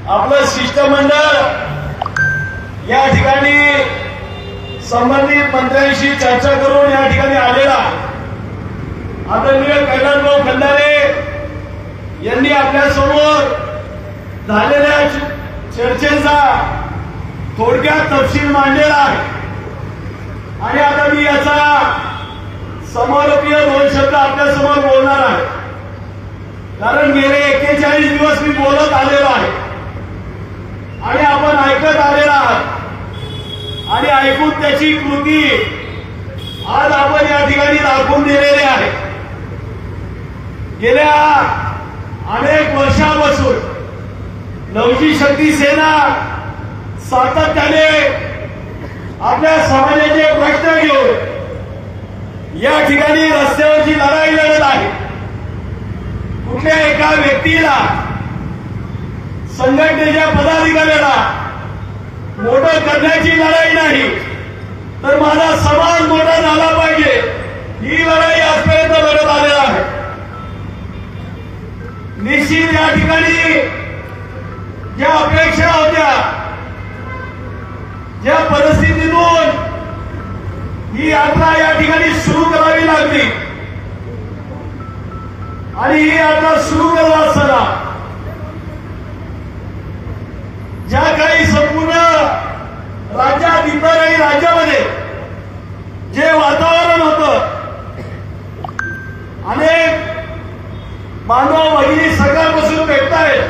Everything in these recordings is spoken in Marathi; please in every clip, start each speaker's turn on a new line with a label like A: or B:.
A: आपलं शिष्टमंडळ या ठिकाणी संबंधित मंत्र्यांशी चर्चा करून या ठिकाणी आलेला आदरणीय कैलासभाऊ खंदारे यांनी आपल्या समोर झालेल्या चर्चेचा थोडक्यात तपशील मांडलेला आहे आणि आता मी याचा समारोपीय 2 शब्द आपल्या समोर बोलणार आहे। कारण गेले 41 दिवस मी बोलत आलेलो आहे आणि आपण ऐकत आलेला आहात आणि ऐकून त्याची कृती आज आपण या ठिकाणी दाखवून दिलेली आहे। गेल्या अनेक वर्षापासून लवची शक्ती सेना सातत्याने आपल्या समाजाचे प्रश्न घेऊन या ठिकाणी रस्त्यावरची लढाई लढत आहे। कुठल्या एका व्यक्तीला संघटनेच्या पदाधिकाऱ्याला मोठं करण्याची लढाई नाही तर माझा समाज मोठा झाला पाहिजे ही लढाई आजपर्यंत लढत आलेला आहे। निश्चित या ठिकाणी ज्या अपेक्षा होत्या ज्या परिस्थितीतून ही यात्रा या ठिकाणी सुरू करावी लागली आणि ही यात्रा सुरू करत असताना ज्या काही संपूर्ण राज्यात इतरही राज्यामध्ये जे वातावरण होतं अनेक बांधव भगिनी सकाळपासून भेटतायत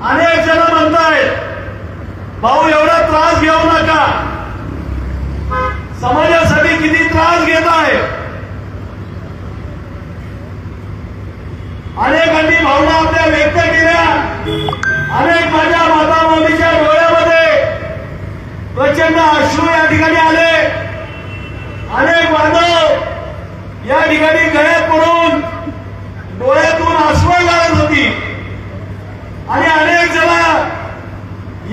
A: अनेक जण म्हणतायत भाऊ एवढा त्रास घेऊ नका समाजासाठी किती त्रास घेत आहे। अनेकांनी भावना आपल्या व्यक्त केल्या अनेक माझ्या माता माऊलीच्या डोळ्यामध्ये प्रचंड अश्रू या ठिकाणी आले अनेक बांधव या ठिकाणी गळ्यात पडून डोळ्यातून अश्रू गाळत होती आणि अनेक जण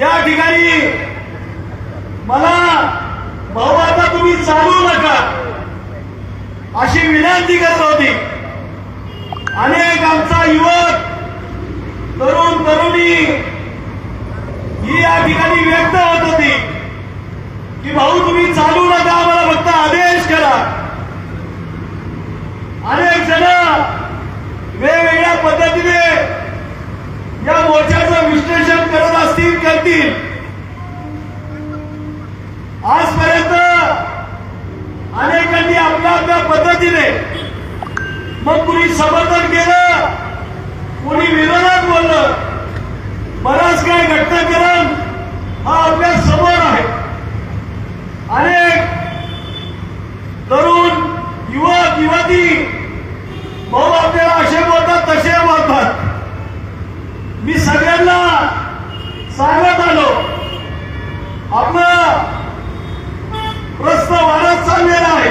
A: या ठिकाणी मला भाऊ आता तुम्ही चालू नका अशी विनंती करत होती। अनेक आमचा युवक तरुण तरुणी ही या ठिकाणी व्यक्त होत होती की भाऊ तुम्ही चालू नका आम्हाला फक्त आदेश करा। अनेक जण वेगवेगळ्या पद्धतीने या मोर्चाचं विश्लेषण करत असतील करतील। आजपर्यंत अनेकांनी आपल्या आपल्या पद्धतीने मग कुणी समर्थन केलं कुणी विरोधात बोललं बराच काय घटनाक्रम हा आपल्या समोर आहे। अनेक तरुण युवक युवती भाऊ आपल्याला असे बोलतात तसे बोलतात। मी सगळ्यांना सांगत आलो आपलं प्रश्न वाढत चाललेला आहे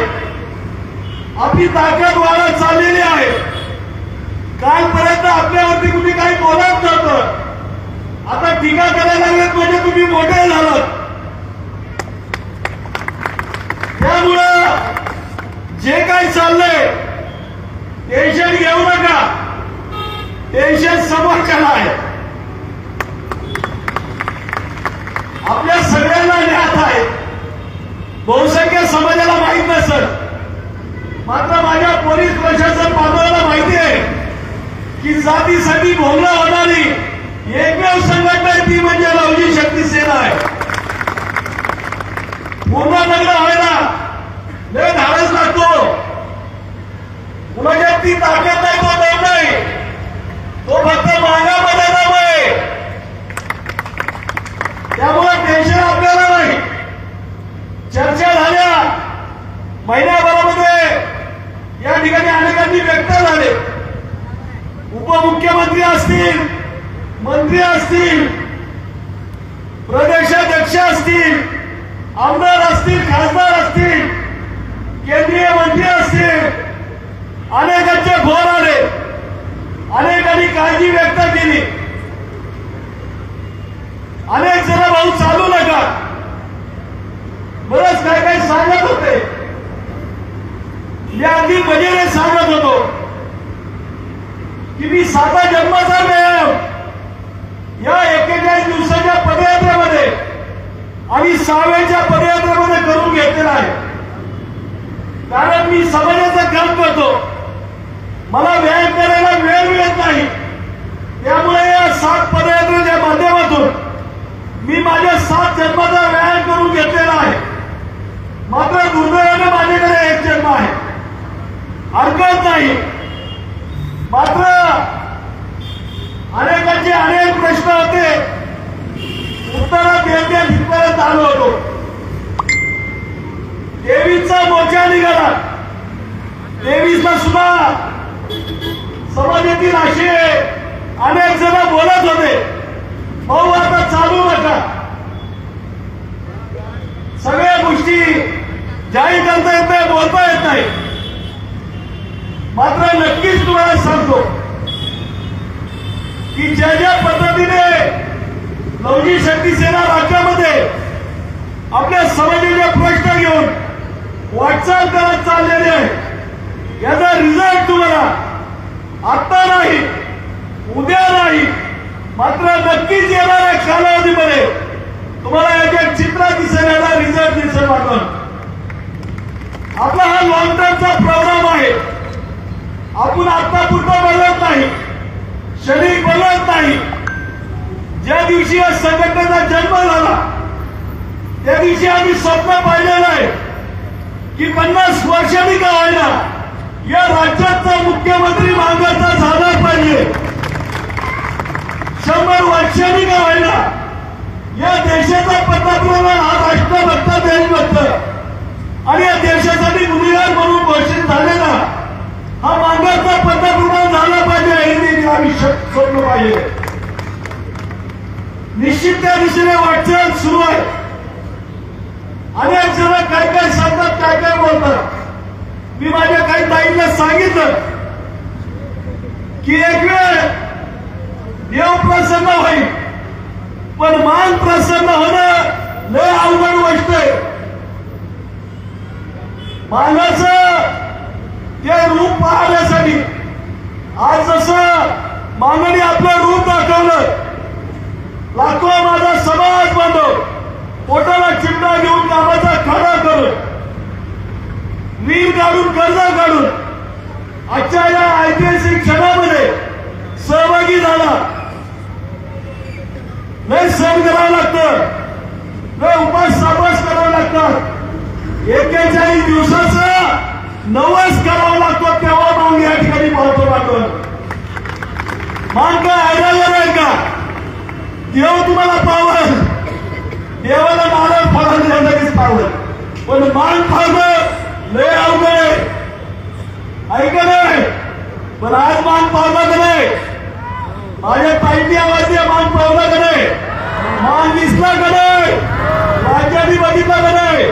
A: आपली ताकद वाढत चाललेली आहे। कालपर्यंत आपल्यावरती कुणी काही बोलत नव्हतं आता टीका करायला लागलेत म्हणजे तुम्ही मोठे झालात। त्यामुळं जे काही चाललंय टेन्शन घेऊ नका टेन्शन समोरच्याला आहे। आपल्या सगळ्यांना ज्ञात आहे बहुसंख्य समाजाला माहित नसत मात्र माझ्या पोलीस प्रशासन बांधवांना माहिती आहे की जातीसाठी भोंगळ होणारी एकमेव संघटना ती म्हणजे लवची शक्ती सेना आहे। पूर्ण लग्न व्हायला लय धाडस लागतो कुणाच्या ती ताकद नाही तो दम नाही तो फक्त मागा बदलामुळे त्यामुळे टेन्शन आपल्याला नाही। चर्चा झाल्या महिन्याभरामध्ये या ठिकाणी अनेकांनी व्यक्त झाले उपमुख्यमंत्री असतील मंत्री असतील प्रदेशाध्यक्ष असतील आमदार असतील खासदार असतील केंद्रीय मंत्री असतील अनेकांचे फोन आले अनेकांनी काळजी व्यक्त केली। अनेक जण भाऊ चालू नका बरंच काय काय सांगत होते मी अगदी मजेने सांगत होतो की मी 7 जन्माचा व्यायाम या आणि 6व्याच्या पदयात्रेमध्ये करून घेतलेला आहे. कारण मी समाजाचं काम करतो, मला व्यायाम करायला वेळ मिळत नाही. त्यामुळे या 7 पदयात्रेच्या माध्यमातून मी माझ्या 7 जन्माचा व्यायाम करून घेतलेला आहे. मात्र दुर्दैवाने माझ्याकडे 1 जन्म आहे, हरकत नाही. मात्र अनेकांचे अनेक प्रश्न होते, उत्तर देण्यात इथपर्यंत आलो होतो. तेवीसचा मोर्चा निघाला. 23ला सुद्धा समाजातील असे अनेक जण बोलत होते, भाऊ आता चालू नका, सगळ्या गोष्टी जाहीर करता येत नाही, बोलता येत नाही. मात्र नक्कीच तुम्हाला सांगतो की ज्या ज्या पद्धतीने लवजी शक्ती सेना राज्यामध्ये आपल्या समाजाचे प्रश्न घेऊन वाटचाल करत चाललेले आहे, याचा रिझल्ट तुम्हाला आता नाही, उद्या नाही, मात्र नक्कीच येणाऱ्या कालावधीमध्ये तुम्हाला याच्या चित्र दिसेल, याचा रिझल्ट दिसेल. आपला हा लॉंग टर्मचा प्रोग्राम आहे. आपण आतापुरतं बोलत नाही, क्षणिक बोलत नाही. ज्या दिवशी या संघटनेचा जन्म झाला त्या दिवशी आम्ही स्वप्न पाहिलेलं आहे की 50 वर्षांनी का होईना या राज्याचा मुख्यमंत्री मांगाचा झाला पाहिजे, 100 वर्षांनी का होईना या देशाचा पंतप्रधान हा राष्ट्रभक्त, देशभक्त आणि या देशासाठी गुन्हेगार म्हणून घोषित झालेला हा मांगाचा पंतप्रधान झाला पाहिजे, हे देखील आम्ही स्वप्न पाहिजे. निश्चित त्या दिशेने वाटचाल सुरू आहे. अनेक जण काय काय सांगतात, काय काय बोलतात. मी माझ्या काही ताईंना सांगितलं की एक वेळ देव प्रसन्न होईल, पण मान प्रसन्न होणं लय अवघड गोष्ट आहे. मानाचं ते रूप पाहण्यासाठी आज जसं मानाने आपलं रूप दाखवलं, लाखो माझा समाज बांधव पोटाला चिमटा घेऊन कामाचा खडा करून वीर काढून कर्ज काढून आजच्या या ऐतिहासिक क्षणामध्ये सहभागी झाला. लय सहन करावं लागतं, लय उपास सापास करावं लागतात. 41 दिवसाचं नवस करावं लागतो, तेव्हा मांग या ठिकाणी पाहतो. मांग काय आयडिया आहे का? देव तुम्हाला पावल, देवाला नारळ फळांना लगेच पावल, पण मान पावलं लय अवघड आहे, ऐका नाही. पण आज मान पावला का नाही? माझ्या ताईंनी आवाज द्या, मान पावला का नाही? मान दिसला का नाही? राज्याने बघितला का नाही?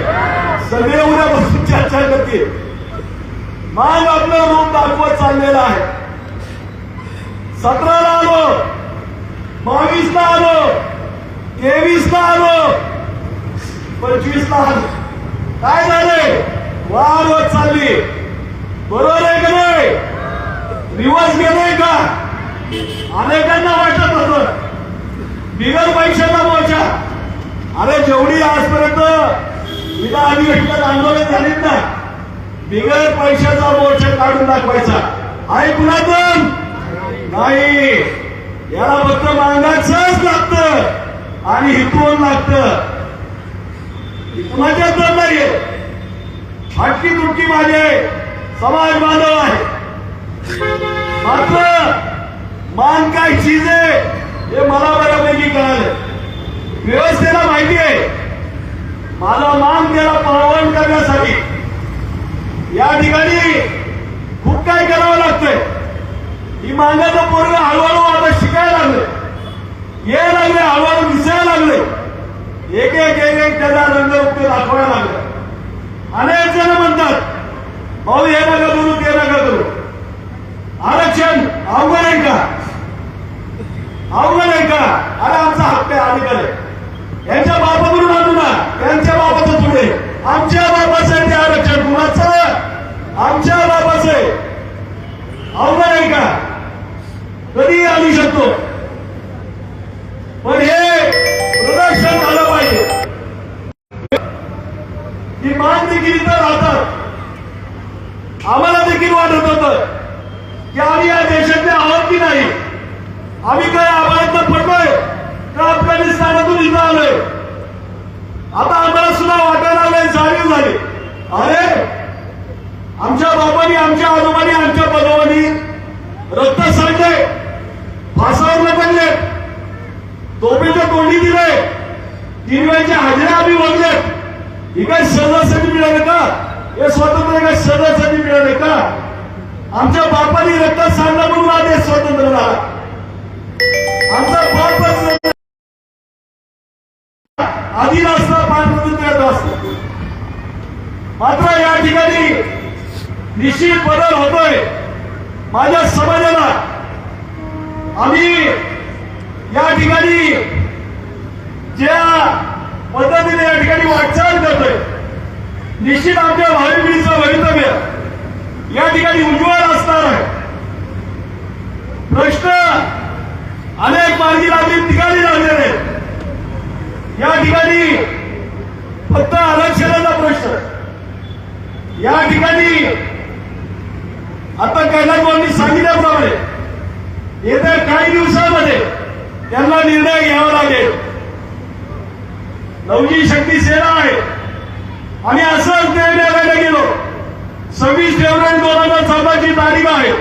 A: सगळे उद्या बसून चर्चा करतील. मान आपलं रूप दाखवत चाललेला आहे. 17ला आलो, 22ला आलो, 23ला आलो, 25ला आलो. काय झालंय? वाढ होत चालली. बरोबर आहे का नाही? रिवर्स गेलोय का? अनेकांना वाटत होतं बिगर पैशाचा मोर्चा. अरे जेवढी आजपर्यंत विधा अधिवेशनात आंदोलन झालीत ना, बिगर पैशाचा मोर्चा काढून दाखवायचा आहे कुणातून नाही. याला फक्त मागाचंच लागतं आणि हितवून लागतं, कुणाच्याच दर नाहीये. हटकी तुटकी माझे समाज बांधव आहे. मात्र मान काय चीज आहे हे मला बऱ्यापैकी कळालं. व्यवस्थेला माहिती आहे मला मान त्याला पावन करण्यासाठी या ठिकाणी खूप काही करावं लागतंय. ही मांगाचं पोरग हळूहळू आता शिकायला लागले, ये लागले, हळूहळू दिसायला लागले. एक एक एक एक त्याचा रंगरूप दाखवायला लागले. अनेक जण म्हणतात भाऊ हे नका करू, ते नका करू. आरक्षण अवघड आहे का? अवघड आहे का? अरे आमचा हक्क आहे, अधिकार आहे. यांच्या बापाकडून आणू ना, त्यांच्या बापाचं पुढे आमच्या बापाचं आहे ते आरक्षण. कुणाचं? आमच्या बापाचं आहे. अवघड आहे का? कधी आणू शकतो, पण हे प्रदर्शन झालं पाहिजे. की आम्ही या देशातले आहोत की नाही, आम्ही काय आबाळात पडलोय का अफगाणिस्तानातून इथं आलोय. आता आम्हाला सुद्धा वाटायला लागलंय, जाणीव झाली, अरे आमच्या बाबांनी आमच्या आजोबांनी आमच्या बंधूंनी रक्त सांडले, फासावर पडले, तोफेच्या तोंडी दिले, 3 वेळच्या हाजऱ्या आम्ही बघलेत. ही काय सहजासाठी मिळाले का? हे स्वातंत्र्य काय सहजासाठी मिळाले का? आमच्या बापांनी रक्त सांडलं म्हणून आज हे स्वातंत्र्य झाला. आमचा बापच आधी नसता पाच असतो. मात्र या ठिकाणी निश्चित बदल होतोय. माझ्या समाजाला आम्ही या ठिकाणी ज्या पद्धतीने या ठिकाणी वाटचाल करतोय, निश्चित आमच्या भावी पिढीचं भवितव्य या ठिकाणी उज्ज्वल असणार आहे. प्रश्न अनेक मार्गी लागले, ठिकाणी लागलेले. या ठिकाणी फक्त आरक्षणाचा प्रश्न, या ठिकाणी आता कैलासवांनी सांगितल्याप्रमाणे येत्या काही दिवसांमध्ये त्यांना निर्णय घ्यावा लागेल. नवजी शक्ती सेना आहे आणि असंच निर्णय घ्यायला गेलो. 26 फेब्रुवारी 2014 तारीख आहे.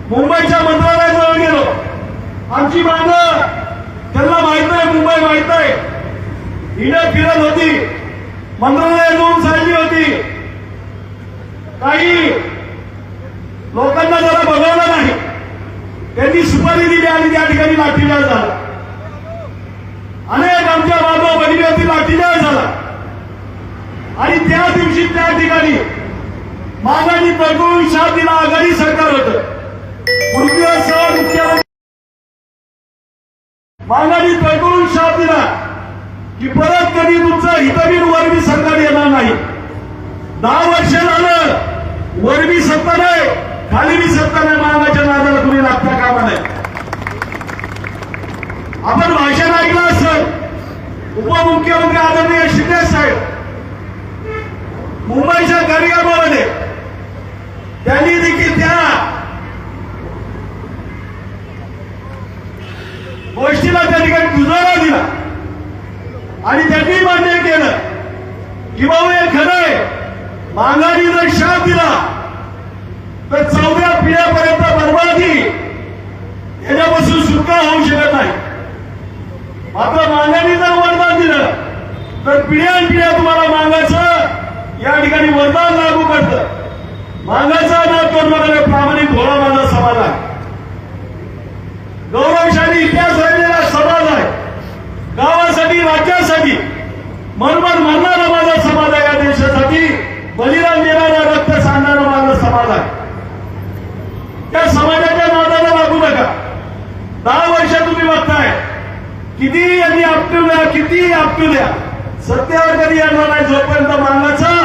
A: मुंबईच्या मंत्रालयाजवळ गेलो. आमची मागणं त्यांना माहित आहे, मुंबई माहित आहे, हिंडत फिरत होती, मंत्रालयात जाऊन सांगली होती. काही लोकांना जरा बघवलं नाही, त्यांनी सुपारी दिली आणि त्या ठिकाणी लाठीचार्ज झाला. अनेक आमच्या बाबा बहिणीवरती लाठीचार्ज झाला आणि त्या दिवशी त्या ठिकाणी मागानी तडजोडून शाप दिला. आघाडी सरकार होतं, पृथ्वीसह मुख्यमंत्री मागानी तडजोडून शाप दिला की परत कधी तुमचं हितबीन वरवी सरकार येणार नाही. 10 वर्ष झालं वरवी सत्ता नाही, खाली बी सत्ता नाही. मागाच्या नादाला तुम्ही लागता कामा नाही. आपण भाषण ऐकलं असेल, उपमुख्यमंत्री आदरणीय शिंदे साहेब मुंबईच्या कार्यक्रमामध्ये त्यांनी देखील त्या गोष्टीला त्या ठिकाणी दुजोरा दिला आणि त्यांनी मान्य केलं की बाबा हे खरंय, माघारी जर शाप दिला तर 14 पिढ्यापर्यंत बर्बादी याच्यापासून सुटका होऊ शकत नाही. मात्र माघारी जर वरदान दिलं तर पिढ्यानपिढ्या तुम्हाला मागाचं या ठिकाणी वरदान लागू पडतं. मागाचा नाद करून बघायला प्रामाणिक भोळा माझा समाज आहे, गौरवशाली इतिहास राहिलेला समाज आहे, गावासाठी राज्यासाठी मनमन मरणारा माझा समाज आहे, या देशासाठी बलिदान देणारा रक्त सांडणारा माझा समाज आहे. त्या समाजाच्या नादाला लागू नका. 10 वर्ष तुम्ही बघताय, किती यांनी आपटू द्या, किती आपटू द्या, सत्तेवर कधी येणार नाही जोपर्यंत मागाचा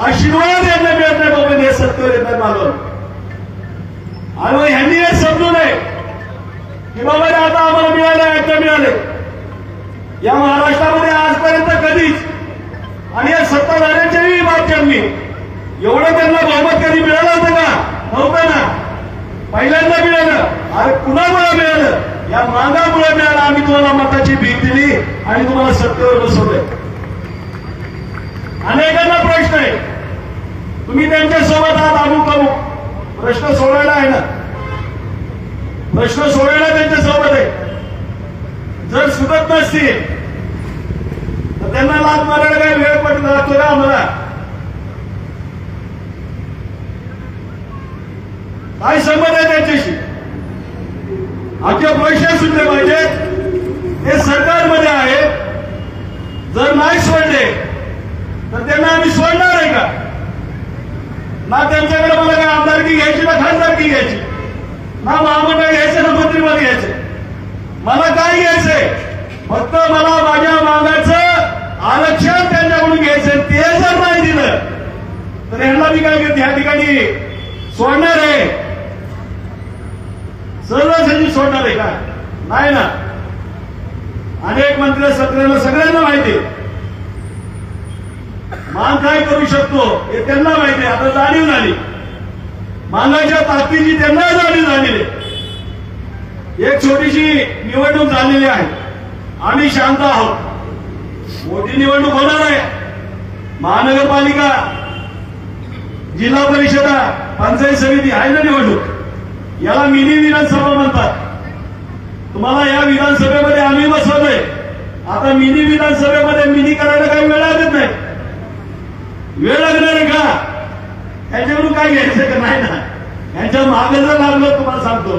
A: आशीर्वाद यांना मिळत नाही तोपर्यंत हे सत्तेवर येत नाही मागून. आणि ह्यांनी हे समजू नये की बाबा आता आम्हाला मिळाले, आता मिळाले. या महाराष्ट्रामध्ये आजपर्यंत कधीच आणि या सत्ताधाऱ्यांच्याही बाबतीत एवढं त्यांना बहुमत कधी मिळालं होतं का? नव्हतं ना. पहिल्यांदा मिळालं. अरे कुणामुळे मिळालं? या मागामुळे मिळालं. आम्ही तुम्हाला मताची भीक दिली आणि तुम्हाला सत्तेवर बसवलंय. अनेकांना प्रश्न आहे, तुम्ही त्यांच्यासोबत आहात, अमुक प्रश्न सोडायला आहे ना, प्रश्न सोडायला त्यांच्यासोबत आहे. जर सुटत नसतील तर त्यांना लाभ मारायला काही वेळ पडत लागतो का आम्हाला? काय संबंध आहे त्यांच्याशी? आमचे प्रश्न सुटले पाहिजेत. ते सरकारमध्ये आहे, जर नाही सोडले तर त्यांना आम्ही सोडणार आहे का? ना त्यांच्याकडे मला काय आमदारकी घ्यायची, ना खासदारकी घ्यायची, ना महामंडळ घ्यायचं, ना मंत्रिपद घ्यायचं. मला काय घ्यायचंय? फक्त मला माझ्या मागाचं आरक्षण त्यांच्याकडून घ्यायचंय. ते जर नाही दिलं तर यांना मी काय ह्या ठिकाणी सोडणार आहे? सहजासहजी सोडणार आहे का? नाही ना. अनेक मंत्री सत्रेला सगळ्यांना माहिती मान काय करू शकतो हे त्यांना माहिती आहे. आता जाणीव झाली. मानाच्या ताकदीची त्यांना जाणीव झालेली आहे. एक छोटीशी निवडणूक झालेली आहे. आम्ही शांत आहोत. मोठी निवडणूक होणार आहे. महानगरपालिका, जिल्हा परिषदा, पंचायत समिती आहे ना निवडणूक. याला मिनी विधानसभा म्हणतात. तुम्हाला या विधानसभेमध्ये आम्ही बसवतोय. आता मिनी विधानसभेमध्ये मिनी करायला काही वेळ लागत नाही. वेळ लागणार आहे का? त्यांच्याकडून काय घ्यायचं का नाही ना. यांच्या मागे जर लागलं तुम्हाला सांगतो,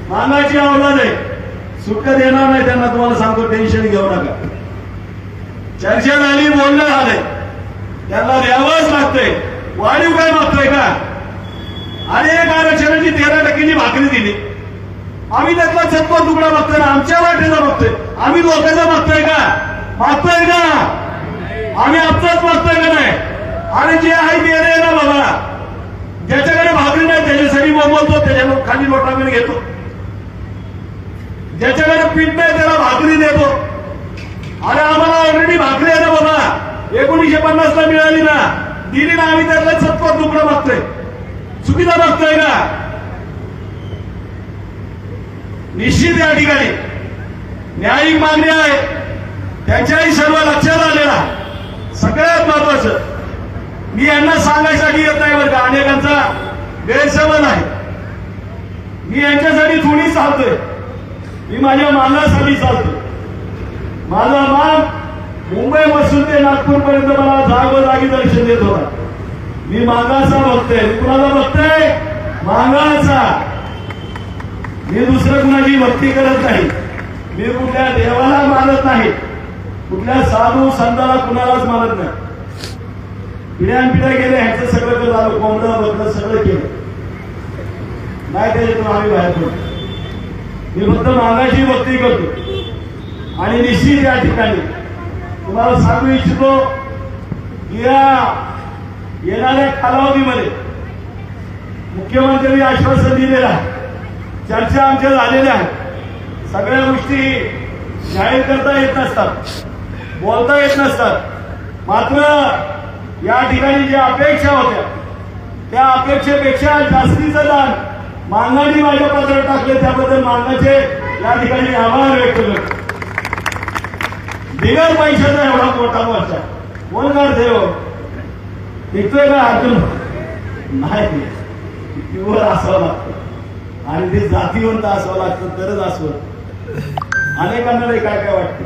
A: मानाची अवलाद आहे, सुटका देणार नाही त्यांना. तुम्हाला सांगतो, टेन्शन घेऊ नका. चर्चा झाली, बोलणं झालंय, त्यांना द्यावंच लागतंय. वाढीव काय मागतोय का? अनेक आरक्षणाची 13% भाकरी दिली. आम्ही त्यातला चतपा तुकडा बघतोय ना, आमच्या वाटेचा बघतोय. आम्ही लोकांचा बघतोय का? मागतोय का? आम्ही आमचाच मागतोय का नाही? आणि जे आहे ते आहे ना बाबा. ज्याच्याकडे भाकरी नाही त्याच्यासाठी बोलतो, त्याच्या खाली लोटांकडे घेतो. ज्याच्याकडे पीठ नाही त्याला भाकरी देतो. अरे आम्हाला ऑलरेडी भाकरी आहे ना बाबा. 1950 ला मिळाली ना, दिली ना. आम्ही त्यातला चतपा तुकडा बघतोय. चुकीचा बघतोय का? निश्चित या ठिकाणी न्यायिक मागणी आहे. त्यांच्याही सर्व लक्षात आलेला. सगळ्यात महत्वाचं, मी यांना सांगायसाठी येत नाही बरं का. अनेकांचा गैरसमज आहे. मी यांच्यासाठी थोडी चालतोय. मी माझ्या मानासाठी चालतोय. माझा मान मुंबईपासून ते नागपूर पर्यंत मला जागोजागी दर्शन देत होता. मी मागाचा बघतोय. मी कुणाला बघतोय? मागाचा. मी दुसरं कुणाची भक्ती करत नाही. मी कुठल्या देवाला मानत नाही. कुठल्या साधू संताला कुणालाच मानत नाही. पिढ्यानपिढ्या गेले, ह्याचं सगळं झालं, कोंबडं बघलं सगळं केलं नाही. त्याच्यातून आम्ही बाहेर पडतो. मी फक्त मागाची भक्ती करतो. आणि निश्चित या ठिकाणी तुम्हाला सांगू इच्छितो, या येणाऱ्या कालावधीमध्ये मुख्यमंत्र्यांनी आश्वासन दिलेलं आहे. चर्चा आमच्या झालेल्या आहेत. सगळ्या गोष्टी जाहीर करता येत नसतात, बोलता येत नसतात. मात्र या ठिकाणी ज्या अपेक्षा होत्या त्या अपेक्षेपेक्षा जास्तीचं दान माननाने माझ्या पत्रात टाकले. त्याबद्दल माननाचे या ठिकाणी आभार व्यक्त करतो. बिगर पैशाचा एवढा मोठा मोर्चा कोण काढते हो? टिकतोय का? अजून नाही. प्युअर असावं लागतं आणि ते जातीवंत असावं लागतं तरच असवं. अनेकांना काय काय वाटतं.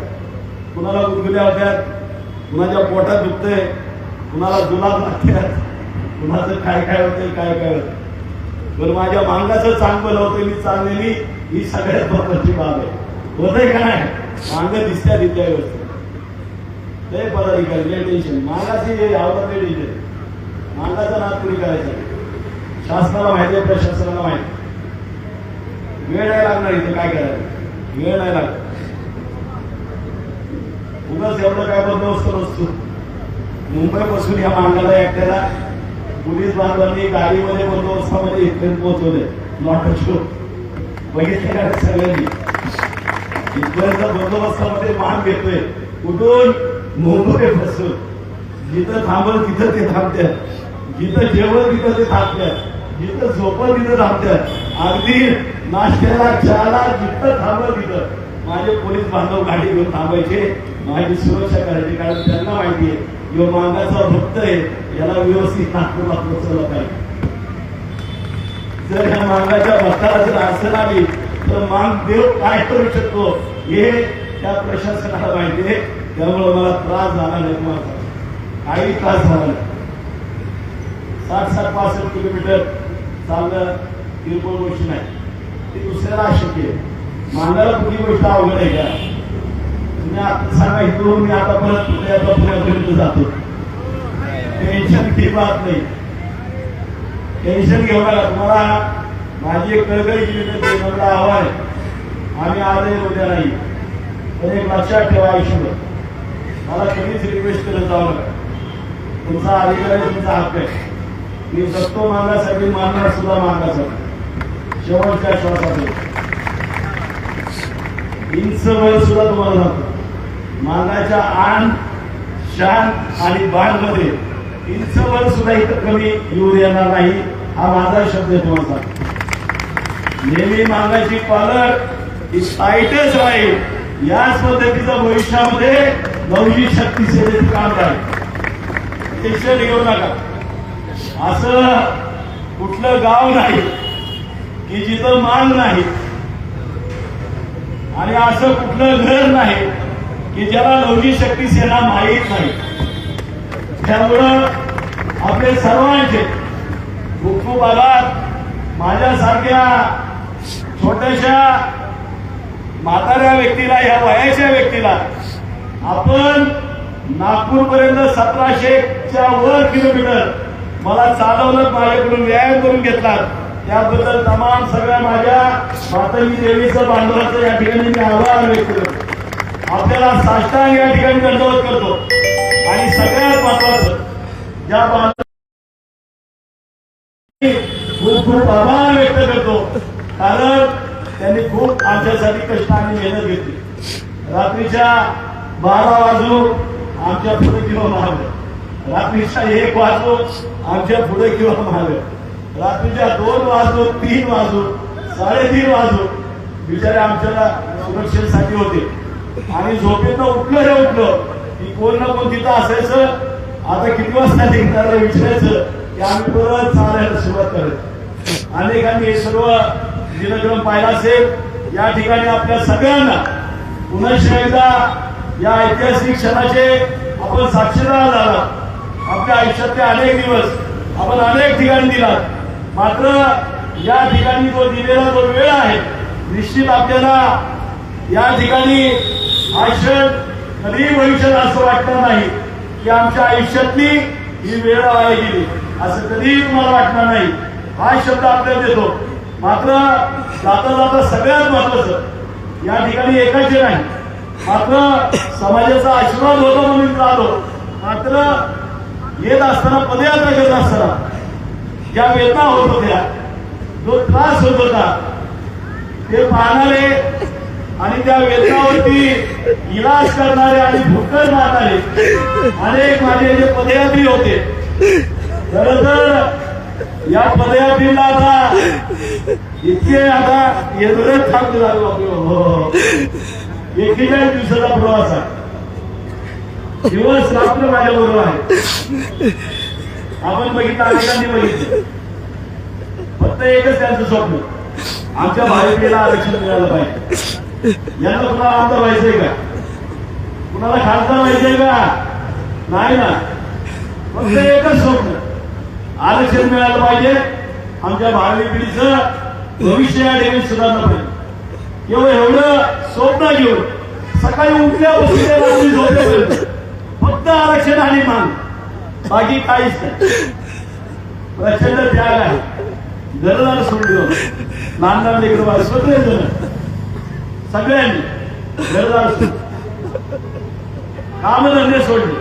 A: कुणाला गुदगुल्या होत्यात, कुणाच्या पोटात दुखतंय, कुणाला जुलाब लागतात, कुणाचं काय काय होतंय, काय काय होतं. पण माझ्या मांगाचं चांगलं होतं. मी चांगलेली ही सगळ्यात महत्वाची बाब आहे. होतंय का नाही? मांग दिसत्या दिसत्या व्यवस्थित. लय पदाधिकारी लय टेन्शन. मांगाची आवडत लय टेन्शन. मांगाचा नाद कुणी करायचा. शासनाला माहिती आहे, प्रशासनाला माहिती. वेळ नाही लागणार इथं काय करायचं. वेळ नाही लागत. उगाच एवढं काय बंदोबस्त नसतो. मुंबईपासून या मांगाला एकट्याला पोलीस बांधवांनी गाडीमध्ये बंदोबस्तामध्ये इथपर्यंत पोहोचवले. नॉट बघितले का सगळ्यांनी? इथपर्यंत बंदोबस्तामध्ये मान घेतोय. कुठून? मुंबईपासून. जिथं थांबल तिथं ते थांबतात. जिथं जेवण तिथं ते थांबतात. जिथं झोपल तिथं थांबतात. अगदी नाश्त्याला चहाला जिथं थांबल तिथं माझे पोलीस बांधव गाडी घेऊन थांबायचे. माझी सुरक्षा करायची. कारण त्यांना माहिती आहे यो मांगाचा भक्त आहे, याला व्यवस्थित नागपूरला पोहोचवलं पाहिजे. जर ह्या मांगाच्या भक्ताला जर अडचण आली तर मांग देव काय करू शकतो हे त्या प्रशासनाला माहिती आहे. त्यामुळे मला त्रास झाला नाही. तुम्हाला काही त्रास झाला नाही. 60-65 किलोमीटर चालणं किरकोळ गोष्ट नाही. ती दुसऱ्याला अशक्य आहे. मांगाला कुठली गोष्ट अवघड आहे का? तुम्ही आता सांगा इथून मी आता परत पुण्यापर्यंत जातो. टेन्शन ती बात नाही. टेन्शन घेऊ नका. तुम्हाला माझी एक कळकळीची विनंती आव्हान आहे. आम्ही आजही उद्या नाही, पण एक लक्षात ठेवा आयुष्यभर मला कधीच रिक्वेस्ट करत जाऊ नका. तुमचा अधिकार आहे, तुमचा हक्क आहे. मी जगतो मागासाठी, मानणार सुद्धा मागासाठी. शेवटच्या श्वासासाठी इंचभर सुद्धा तुम्हाला जातो. मागाच्या आण शान आणि बाण मध्ये इंचभर सुद्धा इथं कमी येऊ देणार नाही. हा माझा शब्द आहे तुम्हाला. नेहमी मागाची कॉलर ही टाईटच राहील. याच पद्धतीचं भविष्यामध्ये नवजी शक्ती सेनेचं काम राहील. टेन्शन घेऊ नका. असं कुठलं गाव नाही की जिथं माल नाही आणि असं कुठलं घर नाही की ज्याला नवजी शक्ती सेना माहीत नाही. त्यामुळं आपले सर्वांचे खूप खूप आभार. माझ्यासारख्या छोट्याशा म्हाताऱ्या व्यक्तीला, या वयाच्या व्यक्तीला आपण नागपूरपर्यंत 1700च्या वर किलोमीटर मला चालवलं, माझ्याकडून व्यायाम करून घेतला. त्याबद्दल तमाम सगळ्या माझ्या माताजी देवीचं बांधवाचं या ठिकाणी मी आभार व्यक्त करतो. आपल्याला साष्टांग या ठिकाणी दंडवत करतो. आणि सगळ्यात महत्वाचं ज्या खूप खूप आभार व्यक्त करतो, कारण त्यांनी खूप आमच्यासाठी कष्ट आणि मेहनत घेतली. रात्रीच्या 12 वाजून आमच्या पुढे किंवा महागं, रात्रीच्या 1 वाजून आमच्या पुढे किंवा महागं, रात्रीच्या 2 वाजून 3 वाजून 3:30 वाजून बिचारे आमच्या सुरक्षेसाठी होते. आणि झोपेतनं उठलं की कोण ना कोण तिथं असायचं. आता किती वाजता निघणार विचारायचं की आम्ही परत चालायला सुरुवात करत. अनेकांनी हे सर्व दिनक्रम पाहिला असेल. या ठिकाणी आपल्या सगळ्यांना पुन्हा एकदा या ऐतिहासिक क्षणाचे आपण साक्षीदार झाला. आपल्या आयुष्यातले अनेक दिवस आपण अनेक ठिकाणी दिलात. मात्र या ठिकाणी जो दिलेला जो वेळ आहे, निश्चित आपल्याला या ठिकाणी आयुष्य कधीही भविष्यात असं वाटणार नाही की आमच्या आयुष्यातली ही वेळ वाया गेली, असं कधीही तुम्हाला वाटणार नाही. हा शब्द आपल्याला देतो. मात्र जाता जाता सगळ्यात महत्वाचं या ठिकाणी एकाचे नाही, मात्र समाजाचा आशीर्वाद होता म्हणून राहिलो. मात्र येत असताना पदयात्रा करत असताना ज्या वेदना होत होत्या, जो त्रास होत होता, ते पाहणारे आणि त्या वेदनावरती इलाज करणारे आणि भुक्कड मारणारे अनेक माझे जे पदयात्री होते. खरं तर या पदयात्रीला आता इतके आता येदुरच थांबले झालो. 41 दिवसाचा प्रवास आहे. दिवस रात्र माझ्या बरोबर आहे. आपण बघितलं, अनेकांनी बघितलं. फक्त एकच त्यांचं स्वप्न, आमच्या भाजपला आरक्षण मिळालं पाहिजे. यांना कुणाला आमदार व्हायचंय का? कुणाला खासदार व्हायचंय का? नाही ना. फक्त एकच स्वप्न, आरक्षण मिळालं पाहिजे. आमच्या भावी पिढीचं भविष्य या ठिकाणी सुधारलं पाहिजे. एवढं स्वप्न घेऊन सकाळी उठल्यापासून ते रात्री झोपेपर्यंत फक्त आरक्षण आणि मांग, बाकी काहीच नाही. प्रचंड त्याग आहे. घरदार सोडलं, लहान लेकरं स्वतः सगळ्यांनी घरदार कामधंदे सोडले.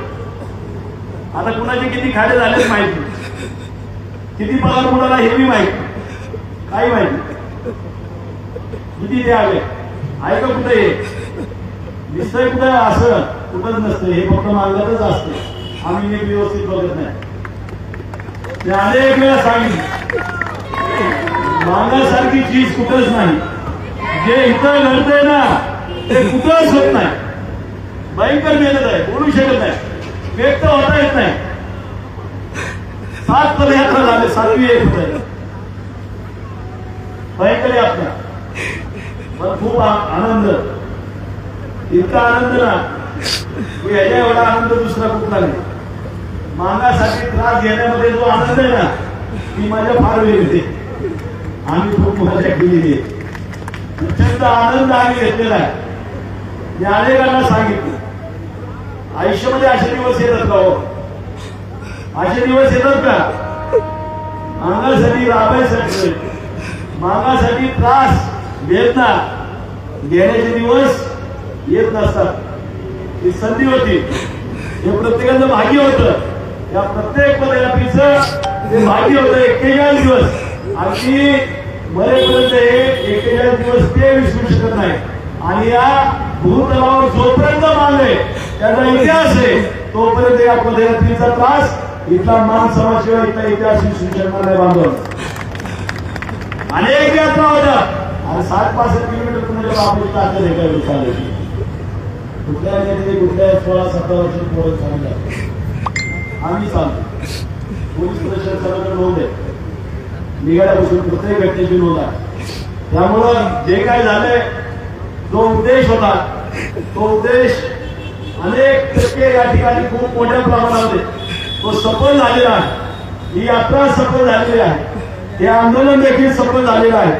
A: आता कुणाचे किती खाडे झालेच माहिती, किती पगार कुणाला हे बी माहिती, काही माहिती. किती द्यावे आहे का कुठे दिसतंय, कुठे असं कुठंच नसतं. हे फक्त मागतच असतं. आम्ही हे व्यवस्थित बघत नाही. ते अनेक वेळा सांगितलं, मागासारखी चीज कुठंच नाही. जे इथं घडतंय ना ते कुठंच होत नाही. भयंकर मेहनत आहे, बोलू शकत नाही, व्यक्त होता येत नाही. 7 पदयात्रा झाले, 7वी एक भयंकर यात्रा. पण खूप आनंद, इतका आनंद ना याच्या एवढा आनंद दुसरा कुठला नाही. मागासाठी त्रास घेण्यामध्ये जो आनंद आहे ना, ती माझ्या फार वेगळी. आम्ही खूप मजा केलेली आहे. प्रचंड आनंद आम्ही घेतलेला आहे. मी अनेकांना सांगितलं, आयुष्यामध्ये असे दिवस येतात का? हो, असे दिवस येतात का? मागासाठी राबायसाठी, मागासाठी त्रास वेदना घेण्याचे दिवस येत नसतात. ही संधी होती, हे प्रत्येकाचं भाग्य होतं. या प्रत्येक पदयात्रीचं ते भाग्य होतं. 41 दिवस अगदी मरेपर्यंत हे 41 दिवस ते विसरू शकत नाही. आणि या भूतलावर जोपर्यंत मानले त्याचा इतिहास आहे, तोपर्यंत या पदयात्रीचा त्रास इथला मान समाजशिवाय इथला इतिहास सुशर्मा नाही बांधवला. अनेक यात्रा होत्या आणि 60-65 किलोमीटर पुण्याच्या आपली ताकद आहे काय चालली. कुठल्या नेते कुठल्या 16-17 वर्ष पोरं चालू आम्ही चालतो. पोलीस प्रशासनाकडे नोंद आहे निघाल्यापासून प्रत्येक घटनेची नोंद आहे. त्यामुळं जे काय झालंय जो उद्देश होता तो उद्देश अनेक टक्के या ठिकाणी खूप मोठ्या प्रमाणामध्ये तो सफल झालेला आहे. ही यात्रा सफल झालेली आहे. हे आंदोलन देखील सफल झालेलं आहे.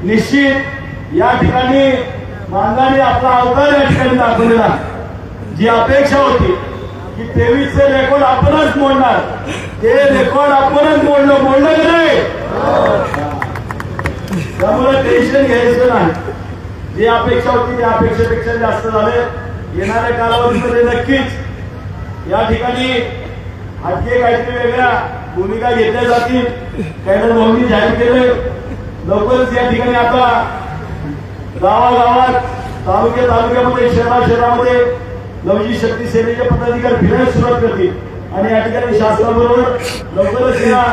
A: निश्चित या ठिकाणी मानवाने आपला अवतार या ठिकाणी दाखवलेला आहे. जी अपेक्षा होती की 23चे रेकॉर्ड आपणच मोडणार ते रेकॉर्ड आपणच मोडलं की नाही. त्यामुळे टेन्शन घ्यायचं नाही. जी अपेक्षा होती त्या अपेक्षेपेक्षा जास्त झाले. येणाऱ्या कालावधीमध्ये नक्कीच या ठिकाणी आणखी काहीतरी वेगळ्या भूमिका घेतल्या जातील. काही नोंदणी जाहीर केले. लवकरच या ठिकाणी आता गावागावात तालुक्यामध्ये शहरामध्ये नवजी शक्ती सेनेचे पदाधिकारी फिरायला सुरुवात करतील आणि या ठिकाणी शासनाबरोबर लवकरच या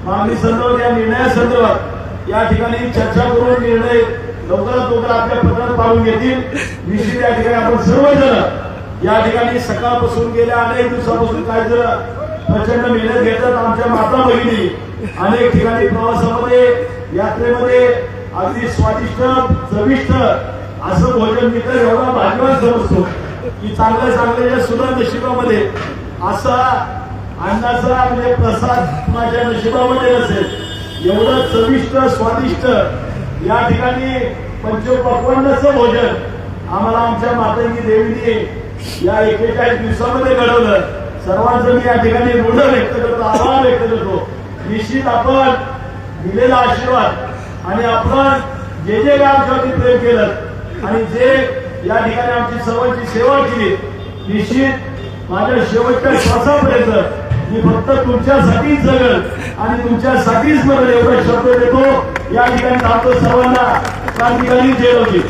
A: मागणी संदर्भात या निर्णयासंदर्भात या ठिकाणी चर्चा करून निर्णय लवकरात लवकर आपल्या पत्रात पाडून घेतील. निश्चित या ठिकाणी आपण सर्वजण या ठिकाणी सकाळपासून गेल्या अनेक दिवसापासून काही जण प्रचंड मेहनत घेतात. आमच्या माता भगिनी अनेक ठिकाणी प्रवासामध्ये यात्रेमध्ये अगदी स्वादिष्ट चविष्ट असं भोजन मित्र एवढा भाग्यवान समजतो की चांगल्या सुद्धा नशिबामध्ये असा अन्नाचा म्हणजे प्रसाद माझ्या नशिबामध्ये नसेल. एवढं चविष्ट स्वादिष्ट या ठिकाणी पंचपक्वान्नाचं भोजन आम्हाला आमच्या मातांनी देवीने या 41 दिवसामध्ये घडवलं. सर्वांचं मी या ठिकाणी ऋण व्यक्त करतो, आभार व्यक्त करतो. निश्चित आपण दिलेला आशीर्वाद आणि आपण जे काय आमच्यावरती प्रेम केलं आणि जे या ठिकाणी आमची सर्वांची सेवा केली निश्चित माझ्या शेवटच्या श्वासापर्यंत मी फक्त तुमच्यासाठीच जगल आणि तुमच्यासाठीच मला एवढा शब्द देतो. या ठिकाणी थांबतो. सर्वांना क्रांतिकारी जय होती.